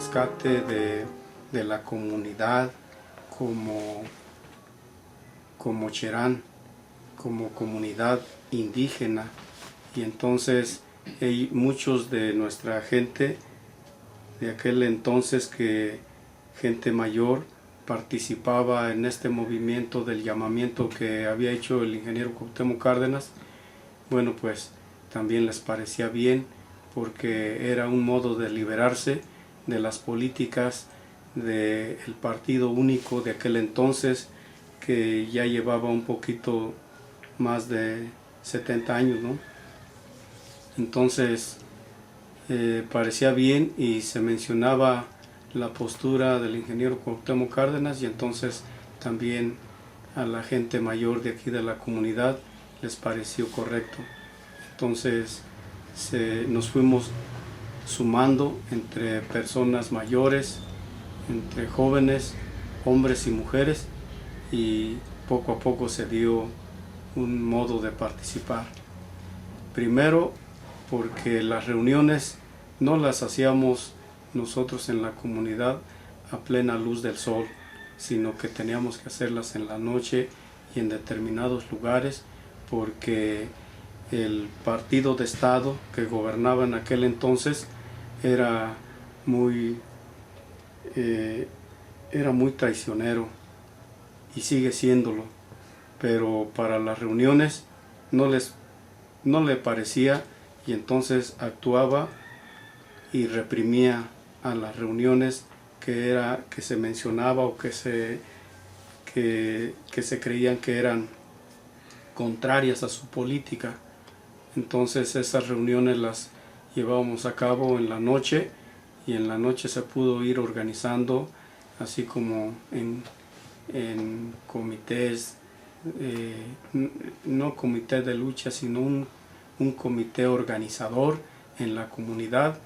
rescate de la comunidad como Cherán, como comunidad indígena. Y entonces muchos de nuestra gente de aquel entonces, gente mayor, participaba en este movimiento del llamamiento que había hecho el ingeniero Cuauhtémoc Cárdenas. Bueno, pues también les parecía bien, porque era un modo de liberarse de las políticas del partido único de aquel entonces, que ya llevaba un poquito más de 70 años, ¿no? Entonces parecía bien, y se mencionaba la postura del ingeniero Cuauhtémoc Cárdenas, y entonces también a la gente mayor de aquí de la comunidad les pareció correcto. Entonces nos fuimos sumando entre personas mayores, entre jóvenes, hombres y mujeres, y poco a poco se dio un modo de participar. Primero, porque las reuniones no las hacíamos nosotros en la comunidad a plena luz del sol, sino que teníamos que hacerlas en la noche y en determinados lugares, porque el partido de Estado que gobernaba en aquel entonces era muy traicionero, y sigue siéndolo, pero para las reuniones no le parecía, y entonces actuaba y reprimía a las reuniones que se mencionaba o que se creían que eran contrarias a su política. Entonces esas reuniones las llevábamos a cabo en la noche, y en la noche se pudo ir organizando, así como en comités, no comité de lucha, sino un comité organizador en la comunidad,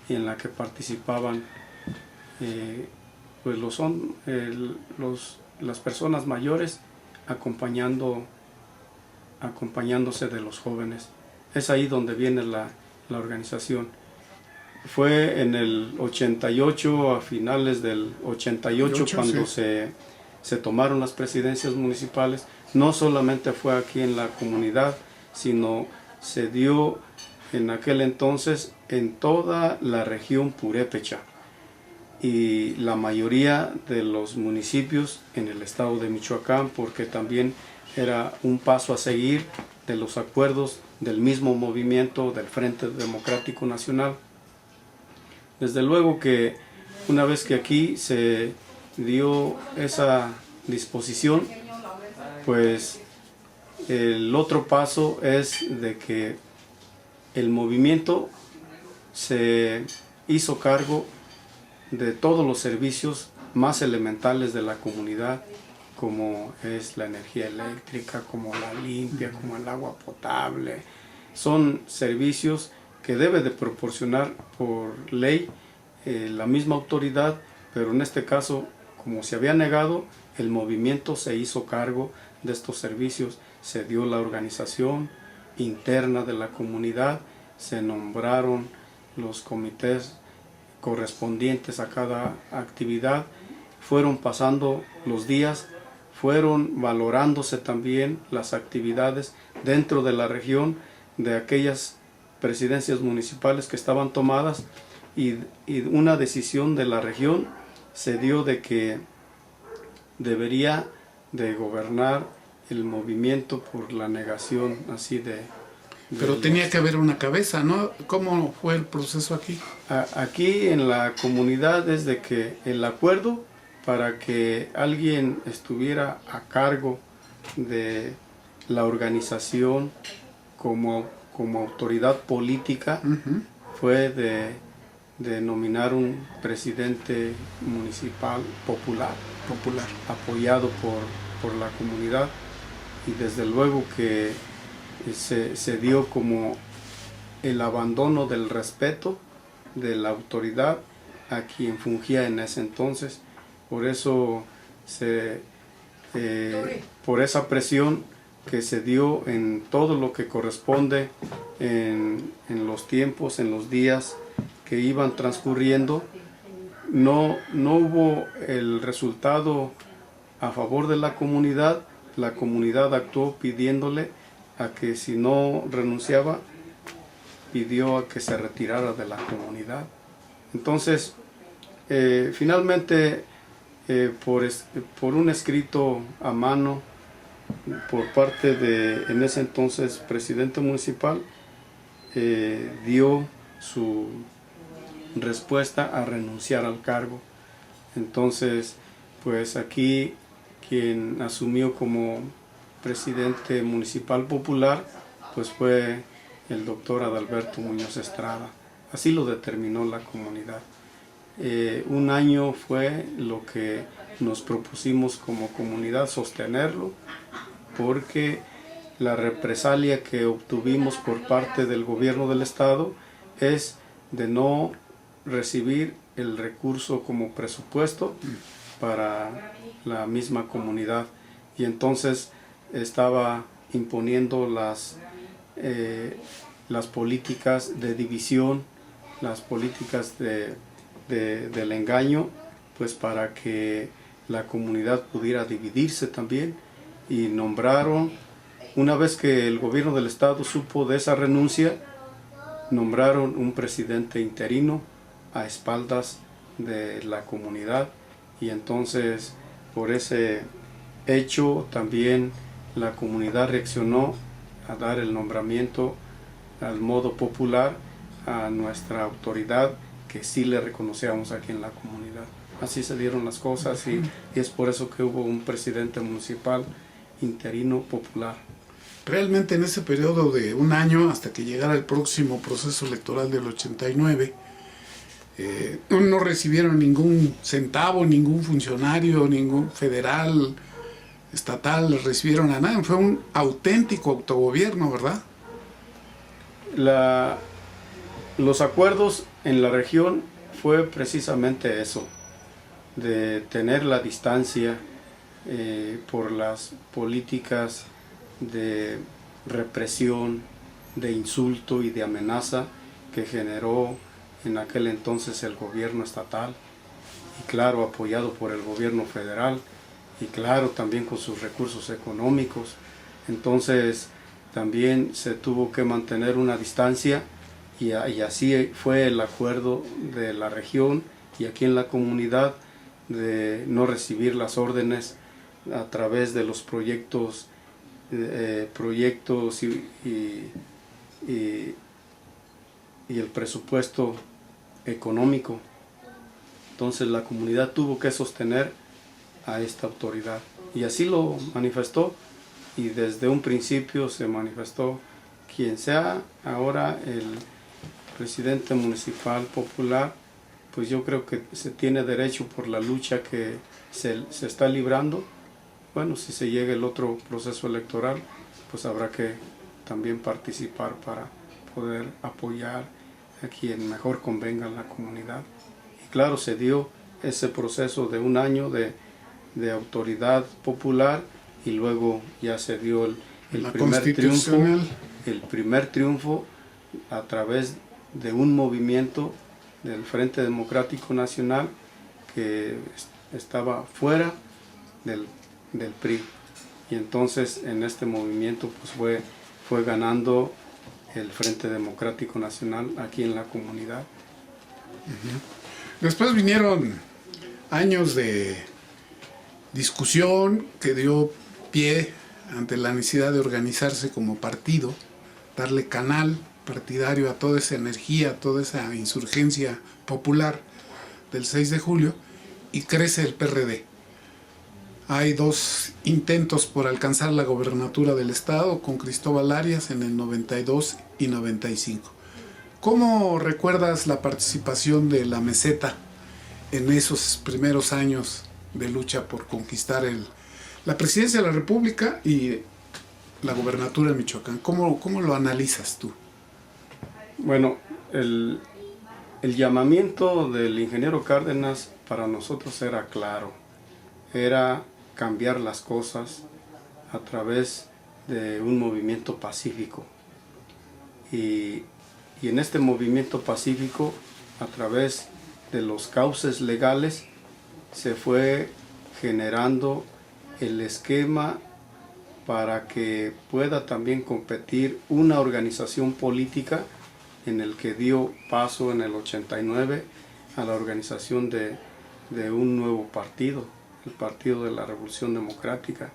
y en la que participaban pues las personas mayores acompañándose de los jóvenes. Es ahí donde viene la organización. Fue en el 88, a finales del 88, cuando sí, se tomaron las presidencias municipales. No solamente fue aquí en la comunidad, sino se dio en aquel entonces en toda la región purépecha, y la mayoría de los municipios en el estado de Michoacán, porque también era un paso a seguir de los acuerdos del mismo movimiento del Frente Democrático Nacional. Desde luego que una vez que aquí se dio esa disposición, pues el otro paso es de que el movimiento se hizo cargo de todos los servicios más elementales de la comunidad, como es la energía eléctrica, como la limpia, como el agua potable. Son servicios que debe de proporcionar por ley la misma autoridad, pero en este caso, como se había negado, el movimiento se hizo cargo de estos servicios. Se dio la organización interna de la comunidad, se nombraron los comités correspondientes a cada actividad, fueron pasando los días, fueron valorándose también las actividades dentro de la región de aquellas presidencias municipales que estaban tomadas, y una decisión de la región se dio de que debería de gobernar el movimiento por la negación así de... Pero tenía que haber una cabeza, ¿no? ¿Cómo fue el proceso aquí? Aquí en la comunidad es de que el acuerdo para que alguien estuviera a cargo de la organización como autoridad política, fue de nominar un presidente municipal popular, apoyado por la comunidad, y desde luego que se dio como el abandono del respeto de la autoridad a quien fungía en ese entonces. Por eso, por esa presión que se dio en todo lo que corresponde en los tiempos, en los días que iban transcurriendo, no hubo el resultado a favor de la comunidad actuó pidiéndole a que si no renunciaba, pidió a que se retirara de la comunidad. Entonces, finalmente, por un escrito a mano por parte de, en ese entonces, presidente municipal, dio su respuesta a renunciar al cargo. Entonces, pues aquí quien asumió como presidente municipal popular, pues fue el doctor Adalberto Muñoz Estrada. Así lo determinó la comunidad. Un año fue lo que nos propusimos como comunidad sostenerlo, porque la represalia que obtuvimos por parte del gobierno del estado es de no recibir el recurso como presupuesto para la misma comunidad, y entonces estaba imponiendo las políticas de división, las políticas del engaño, pues para que la comunidad pudiera dividirse también. Y nombraron, una vez que el gobierno del estado supo de esa renuncia, nombraron un presidente interino a espaldas de la comunidad, y entonces por ese hecho también la comunidad reaccionó a dar el nombramiento al modo popular a nuestra autoridad, que sí le reconocíamos aquí en la comunidad. Así se dieron las cosas, y es por eso que hubo un presidente municipal interino popular. Realmente en ese periodo de un año, hasta que llegara el próximo proceso electoral del 89, no recibieron ningún centavo, ningún funcionario, ningún federal, estatal, recibieron a nada. Fue un auténtico autogobierno, ¿verdad? Los acuerdos en la región fue precisamente eso, de tener la distancia por las políticas de represión, de insulto y de amenaza que generó en aquel entonces el gobierno estatal, y claro, apoyado por el gobierno federal, y claro, también con sus recursos económicos. Entonces también se tuvo que mantener una distancia, y así fue el acuerdo de la región y aquí en la comunidad, de no recibir las órdenes a través de los proyectos y el presupuesto económico. Entonces la comunidad tuvo que sostener a esta autoridad, y así lo manifestó, y desde un principio se manifestó: quien sea ahora el presidente municipal popular, pues yo creo que se tiene derecho, por la lucha que se está librando. Bueno, si se llega el otro proceso electoral, pues habrá que también participar para poder apoyar a quien mejor convenga a la comunidad. Y claro, se dio ese proceso de un año de autoridad popular, y luego ya se dio el primer triunfo a través de un movimiento del Frente Democrático Nacional que estaba fuera del PRI, y entonces en este movimiento pues fue ganando el Frente Democrático Nacional aquí en la comunidad. Después vinieron años de discusión que dio pie ante la necesidad de organizarse como partido, darle canal partidario a toda esa energía, a toda esa insurgencia popular del 6 de julio, y crece el PRD. Hay dos intentos por alcanzar la gobernatura del estado con Cristóbal Arias en el 92 y 95. ¿Cómo recuerdas la participación de la meseta en esos primeros años de lucha por conquistar la presidencia de la República y la gobernatura de Michoacán? ¿Cómo lo analizas tú? Bueno, el llamamiento del ingeniero Cárdenas para nosotros era claro, era cambiar las cosas a través de un movimiento pacífico, y en este movimiento pacífico, a través de los cauces legales se fue generando el esquema para que pueda también competir una organización política en el que dio paso en el 89 a la organización de un nuevo partido, el Partido de la Revolución Democrática.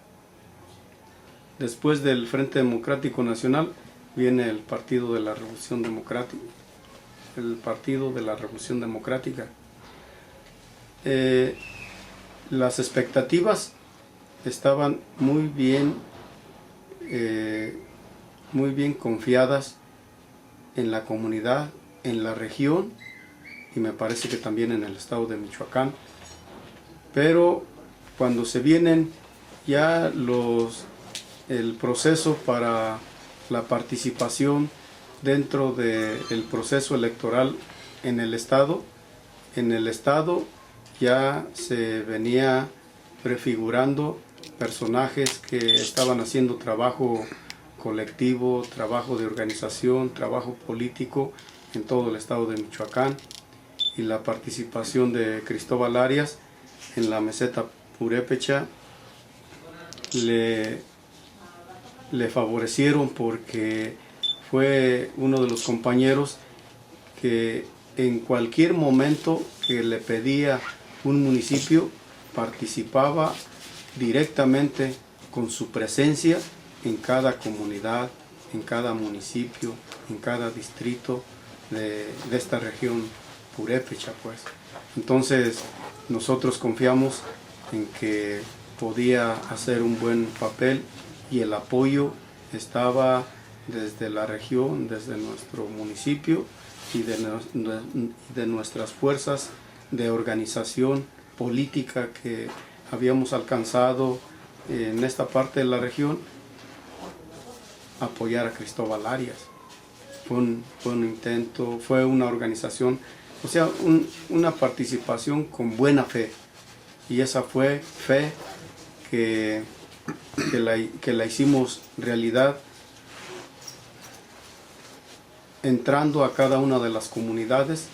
Después del Frente Democrático Nacional viene el Partido de la Revolución Democrática. El Partido de la Revolución Democrática. Las expectativas estaban muy bien confiadas en la comunidad, en la región y me parece que también en el estado de Michoacán. Pero cuando se vienen ya el proceso para la participación dentro del proceso electoral en el estado ya se venía prefigurando personajes que estaban haciendo trabajo colectivo, trabajo de organización, trabajo político en todo el estado de Michoacán, y la participación de Cristóbal Arias en la meseta purépecha le favorecieron, porque fue uno de los compañeros que en cualquier momento que le pedía un municipio participaba directamente con su presencia en cada comunidad, en cada municipio, en cada distrito de esta región purépecha, pues. Entonces nosotros confiamos en que podía hacer un buen papel y el apoyo estaba desde la región, desde nuestro municipio y de nuestras fuerzas de organización política que habíamos alcanzado en esta parte de la región, apoyar a Cristóbal Arias. Fue un intento, fue una organización, o sea, una participación con buena fe, y esa fue fe que la hicimos realidad, entrando a cada una de las comunidades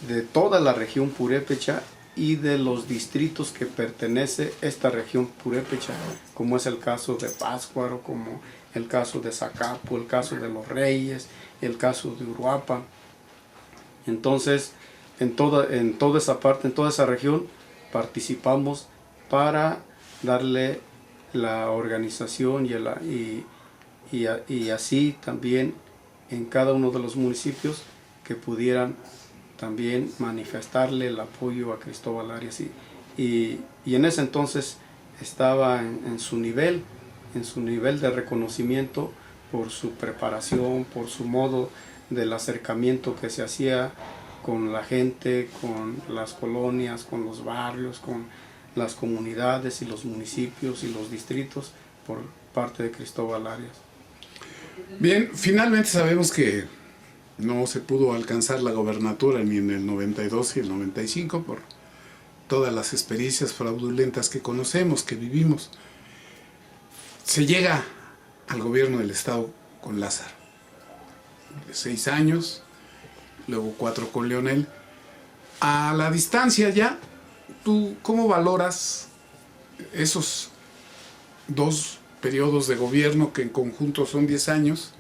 de toda la región purépecha y de los distritos que pertenece esta región purépecha, como es el caso de Pátzcuaro, como el caso de Zacapu, el caso de Los Reyes, el caso de Uruapan. Entonces, en toda esa parte, en toda esa región, participamos para darle la organización y así también en cada uno de los municipios que pudieran también manifestarle el apoyo a Cristóbal Arias. Y en ese entonces estaba en su nivel de reconocimiento por su preparación, por su modo del acercamiento que se hacía con la gente, con las colonias, con los barrios, con las comunidades y los municipios y los distritos por parte de Cristóbal Arias. Bien, finalmente sabemos que no se pudo alcanzar la gobernatura ni en el 92 y el 95 por todas las experiencias fraudulentas que conocemos, que vivimos. Se llega al gobierno del estado con Lázaro, de 6 años, luego 4 con Leonel. A la distancia ya, ¿tú cómo valoras esos 2 periodos de gobierno, que en conjunto son 10 años,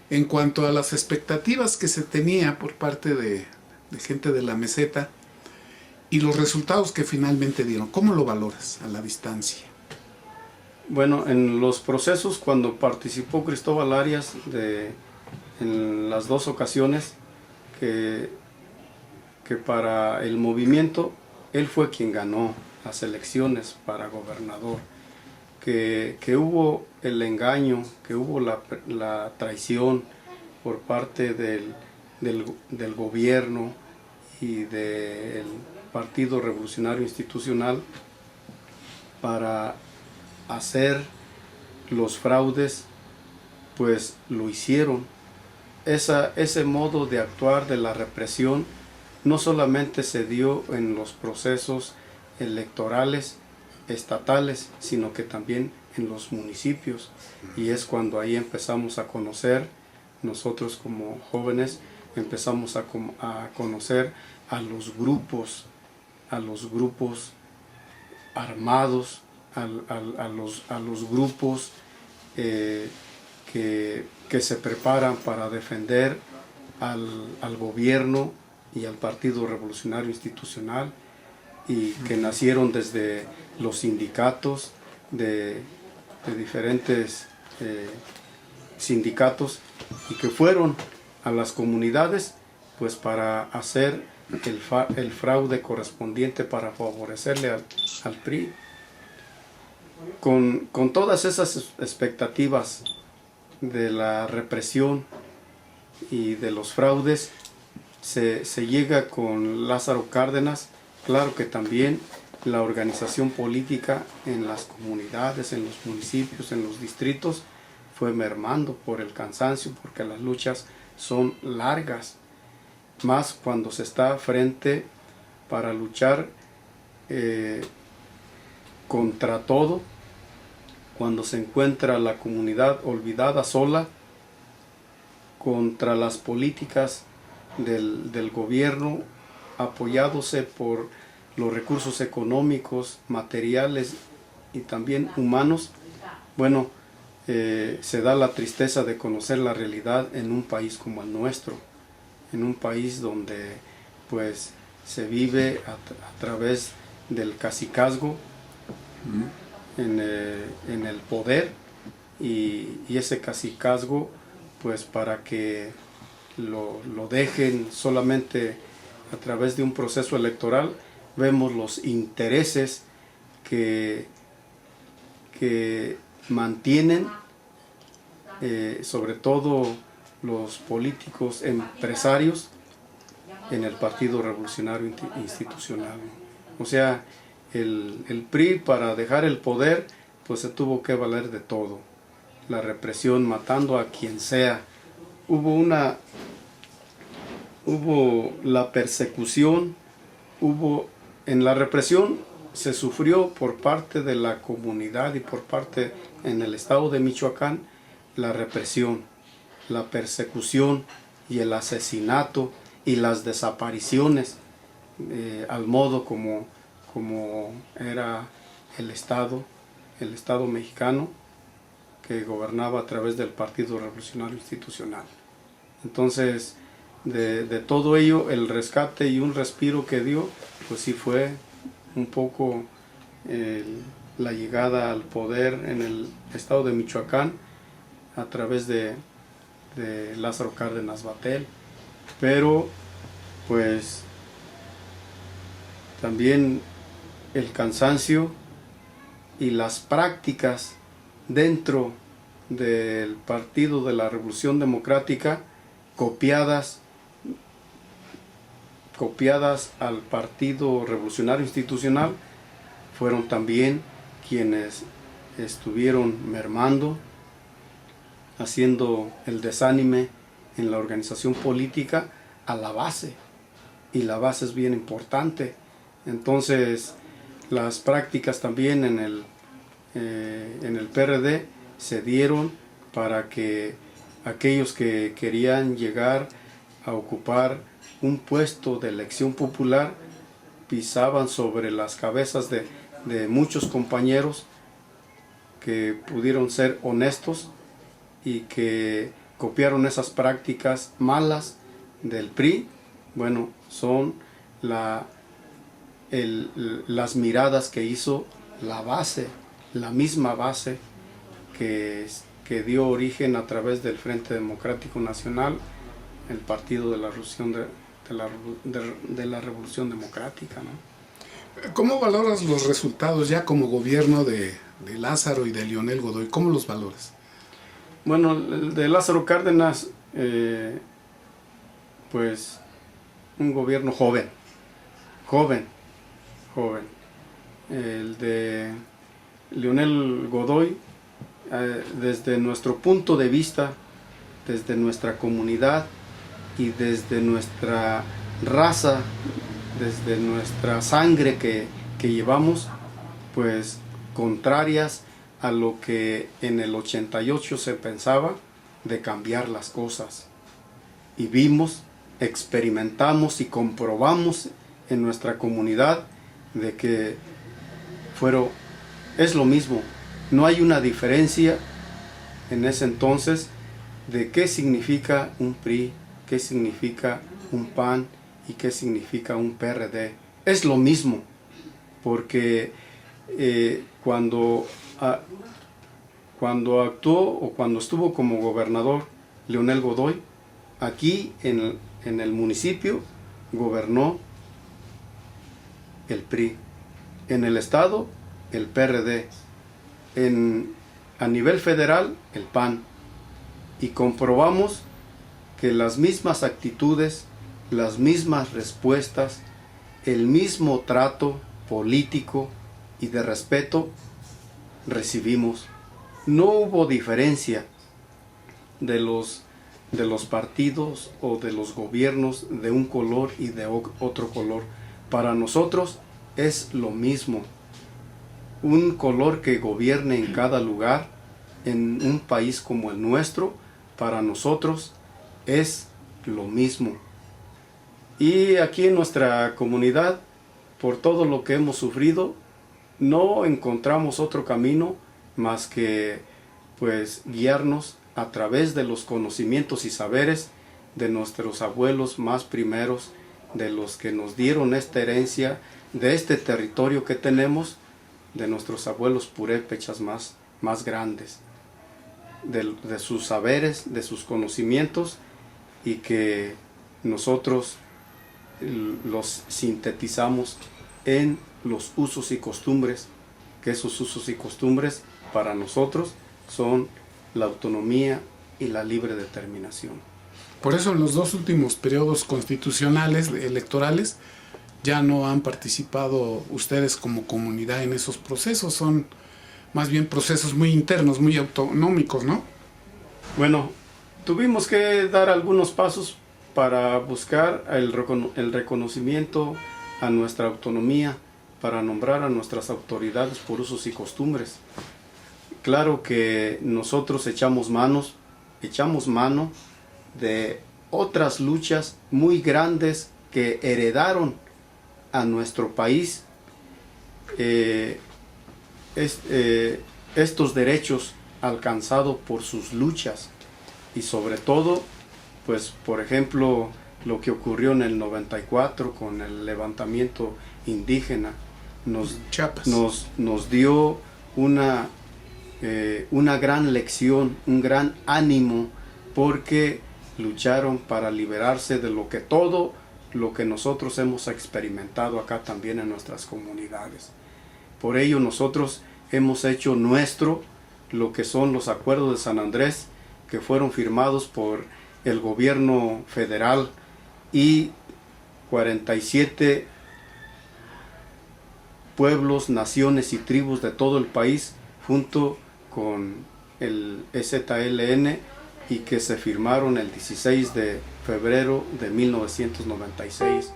en cuanto a las expectativas que se tenía por parte de gente de la meseta y los resultados que finalmente dieron? ¿Cómo lo valoras a la distancia? Bueno, en los procesos, cuando participó Cristóbal Arias en las 2 ocasiones que para el movimiento, él fue quien ganó las elecciones para gobernador, que hubo el engaño, que hubo la traición por parte del gobierno y del Partido Revolucionario Institucional para hacer los fraudes, pues lo hicieron. Ese modo de actuar de la represión no solamente se dio en los procesos electorales estatales, sino que también en los municipios, y es cuando ahí empezamos a conocer, nosotros como jóvenes empezamos a conocer a los grupos armados, a los grupos que se preparan para defender al gobierno y al Partido Revolucionario Institucional, y que nacieron desde los sindicatos de diferentes sindicatos, y que fueron a las comunidades pues para hacer el fraude correspondiente para favorecerle al PRI. Con todas esas expectativas de la represión y de los fraudes, se llega con Lázaro Cárdenas. Claro que también la organización política en las comunidades, en los municipios, en los distritos, fue mermando por el cansancio, porque las luchas son largas, más cuando se está frente para luchar contra todo, cuando se encuentra la comunidad olvidada, sola, contra las políticas del gobierno, apoyándose por los recursos económicos, materiales y también humanos. Bueno, se da la tristeza de conocer la realidad en un país como el nuestro, en un país donde pues se vive a través del cacicazgo, en el poder, y ese cacicazgo pues para que lo dejen solamente a través de un proceso electoral. Vemos los intereses que mantienen, sobre todo los políticos empresarios, en el Partido Revolucionario Institucional. O sea, el PRI, para dejar el poder, pues se tuvo que valer de todo. La represión, matando a quien sea. Hubo la persecución, en la represión se sufrió por parte de la comunidad y por parte en el estado de Michoacán, la represión, la persecución y el asesinato y las desapariciones, al modo como era el Estado mexicano, que gobernaba a través del Partido Revolucionario Institucional. Entonces, de todo ello, el rescate y un respiro que dio, pues sí fue un poco la llegada al poder en el estado de Michoacán a través de Lázaro Cárdenas Batel. Pero pues también el cansancio y las prácticas dentro del Partido de la Revolución Democrática, copiadas al Partido Revolucionario Institucional, fueron también quienes estuvieron mermando, haciendo el desánime en la organización política a la base, y la base es bien importante. Entonces, las prácticas también en el PRD se dieron para que aquellos que querían llegar a ocupar un puesto de elección popular pisaban sobre las cabezas de muchos compañeros que pudieron ser honestos y que copiaron esas prácticas malas del PRI. Bueno, son las miradas que hizo la base, la misma base que dio origen a través del Frente Democrático Nacional, el Partido de la Revolución de la Revolución Democrática, ¿no? ¿Cómo valoras los resultados ya como gobierno de Lázaro y de Leonel Godoy? ¿Cómo los valoras? Bueno, el de Lázaro Cárdenas, pues un gobierno joven. El de Leonel Godoy, desde nuestro punto de vista, desde nuestra comunidad y desde nuestra raza, desde nuestra sangre que llevamos, pues contrarias a lo que en el 88 se pensaba de cambiar las cosas. Y vimos experimentamos y comprobamos en nuestra comunidad de que es lo mismo. No hay una diferencia en ese entonces de qué significa un PRI, qué significa un PAN y qué significa un PRD. Es lo mismo, porque cuando actuó o cuando estuvo como gobernador Leonel Godoy, aquí en el municipio gobernó el PRI, en el estado el PRD, a nivel federal el PAN, y comprobamos que las mismas actitudes, las mismas respuestas, el mismo trato político y de respeto recibimos. No hubo diferencia de los partidos o de los gobiernos de un color y de otro color. Para nosotros es lo mismo. Un color que gobierne en cada lugar, en un país como el nuestro, para nosotros es lo mismo. Y aquí en nuestra comunidad, por todo lo que hemos sufrido, no encontramos otro camino más que pues guiarnos a través de los conocimientos y saberes de nuestros abuelos más primeros, de los que nos dieron esta herencia, de este territorio que tenemos, de nuestros abuelos purépechas más grandes, de sus saberes, de sus conocimientos, y que nosotros los sintetizamos en los usos y costumbres, que esos usos y costumbres para nosotros son la autonomía y la libre determinación. Por eso en los dos últimos periodos constitucionales, electorales, ya no han participado ustedes como comunidad en esos procesos, son más bien procesos muy internos, muy autonómicos, ¿no? Bueno, tuvimos que dar algunos pasos para buscar el reconocimiento a nuestra autonomía, para nombrar a nuestras autoridades por usos y costumbres. Claro que nosotros echamos mano de otras luchas muy grandes que heredaron a nuestro país estos derechos alcanzados por sus luchas, y sobre todo, pues por ejemplo, lo que ocurrió en el 94 con el levantamiento indígena nos dio una gran lección, un gran ánimo, porque lucharon para liberarse de todo lo que nosotros hemos experimentado acá también en nuestras comunidades. Por ello nosotros hemos hecho nuestro lo que son los acuerdos de San Andrés, que fueron firmados por el gobierno federal y 47 pueblos, naciones y tribus de todo el país, junto con el EZLN, y que se firmaron el 16 de febrero de 1996.